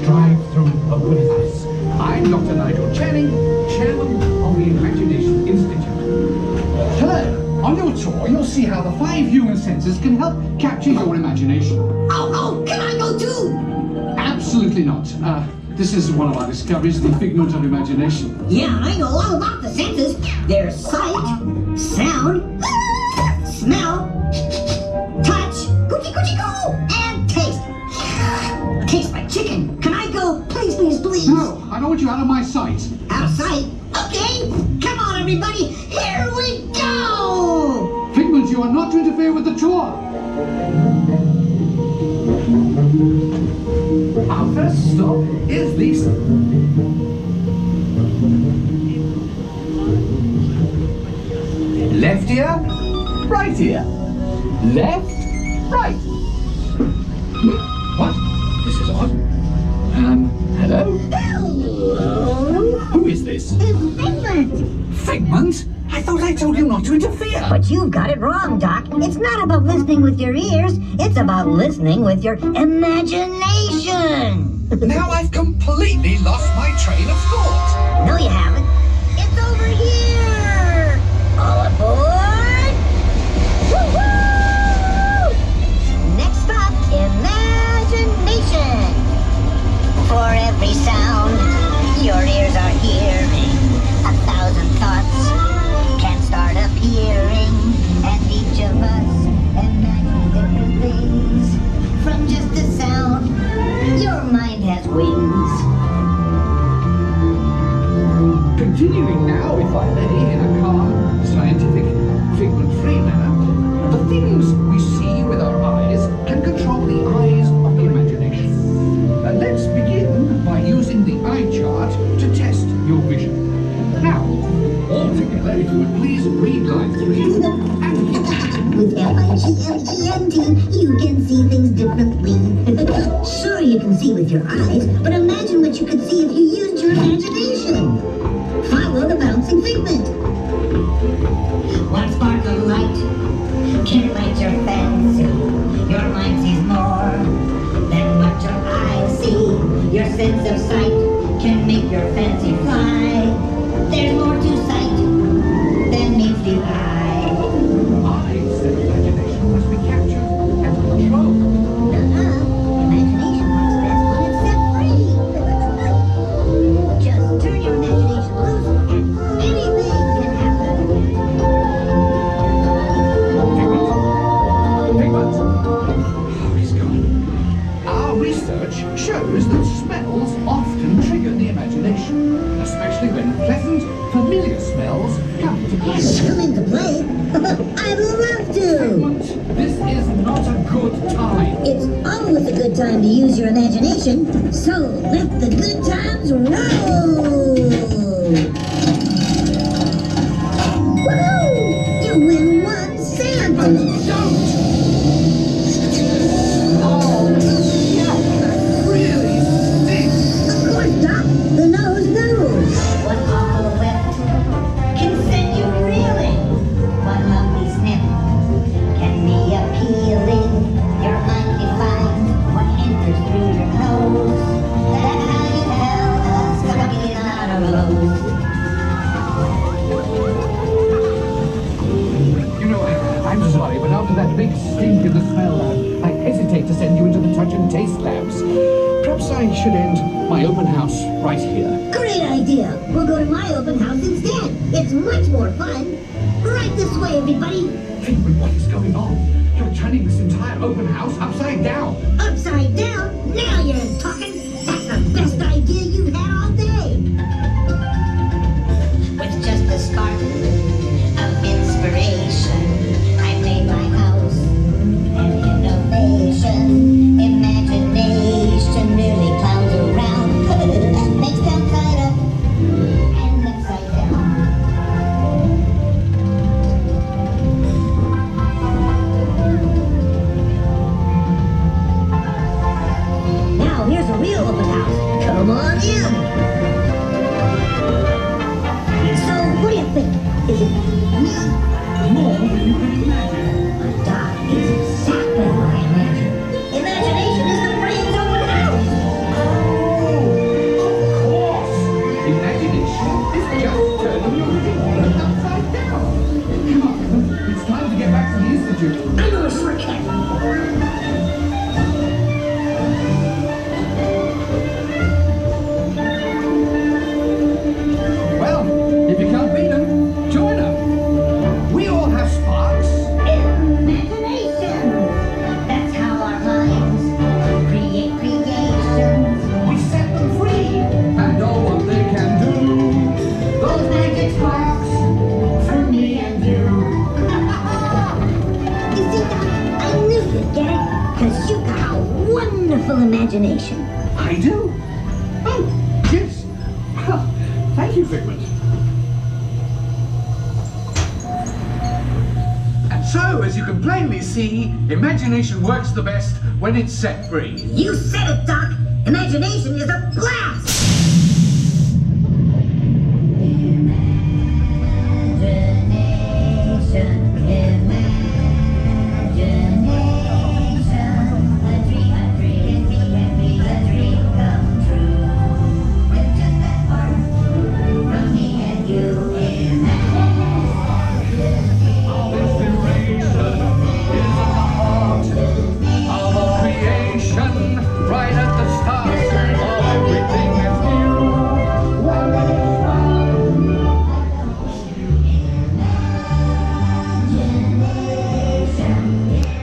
drive-through open house. I'm Dr. Nigel Channing, Chairman of the Imagination Institute. Hello. On your tour, you'll see how the 5 human senses can help capture your imagination. Oh, can I go too? Absolutely not. This is one of our discoveries, the Figment of imagination. Yeah, I know all about the senses. There's sight, sound, smell, touch, coochie-coochie-coo, and taste. Tastes like chicken. Can I go? Please, please, please. No, I don't want you out of my sight. Out of sight? Okay. Come on, everybody. Here we go. Figment, you are not to interfere with the tour. Our first stop is Lisa. Left ear, right ear. Left, right. What? This is odd. Hello? Hello. Who is this? It's Figment. Figment? I thought I told you not to interfere. But you've got it wrong, Doc. It's not about listening with your ears. It's about listening with your imagination. Now I've completely lost my train of thought. No, you haven't. It's over here. All aboard. Woo-hoo! Next stop, imagination. For every sound your ears are hearing, 1,000 thoughts can start appearing, and each of us imagines different things. From just a sound, your mind has wings. Continuing now, if I may, in a calm, scientific, figment-free manner, the things we see with our eyes can control the eyes of the imagination. Let's begin by using the eye chart to test your vision. Now, all together, if you would please read line 3 and With F-I-G-M-E-N-T, you can see things differently. Sure, you can see with your eyes, but imagine what you could see if you used your imagination. Follow the bouncing figment. One spark of light can light your fancy. Your mind sees more than what your eyes see. Your sense of sight can make your fancy fly. There's more to sight than meets the eye. eyes that imagination must be captured and controlled. Imagination works best when it's set free. Just turn your imagination loose and anything can happen. Figment? Oh, he's gone. Our research shows that smells often trigger the imagination, especially when pleasant, familiar smells come into play. Come into play? I'd love to. Figment, this is not a good time. It's always a good time to use your imagination, so let the good times roll! Woohoo! You win one sample! Don't! Oh, yeah, that really stinks. Of course, Doc, the nose knows. One awful whiff can send you reeling. One lovely sniff can be appealing. Your mind defines what enters through your nose. That's how you tell a stuck in out of rose. You know, I'm sorry, but after that big stink in the smell lab, I hesitate to send you into the touch and taste labs. Perhaps I should end my open house right here. Great idea. We'll go to my open house instead. It's much more fun. Right this way, everybody. Figment, what is going on? You're turning this entire open house upside down. Upside down? Now you're talking. That's the best idea you've had all day. With just a spark of inspiration, I made my house an innovation. Imagination really clowns around. Makes them side up and upside down. Now here's a real open house. Come on in. So what do you think? Is it me? More than you can imagine. Doc is exactly what I imagine. Imagination is the brain's open house. imagination. I do? Oh, yes. Well, thank you, Figment. And so, as you can plainly see, imagination works the best when it's set free. You said it, Doc. Imagination is a blast. From me and you, imagine.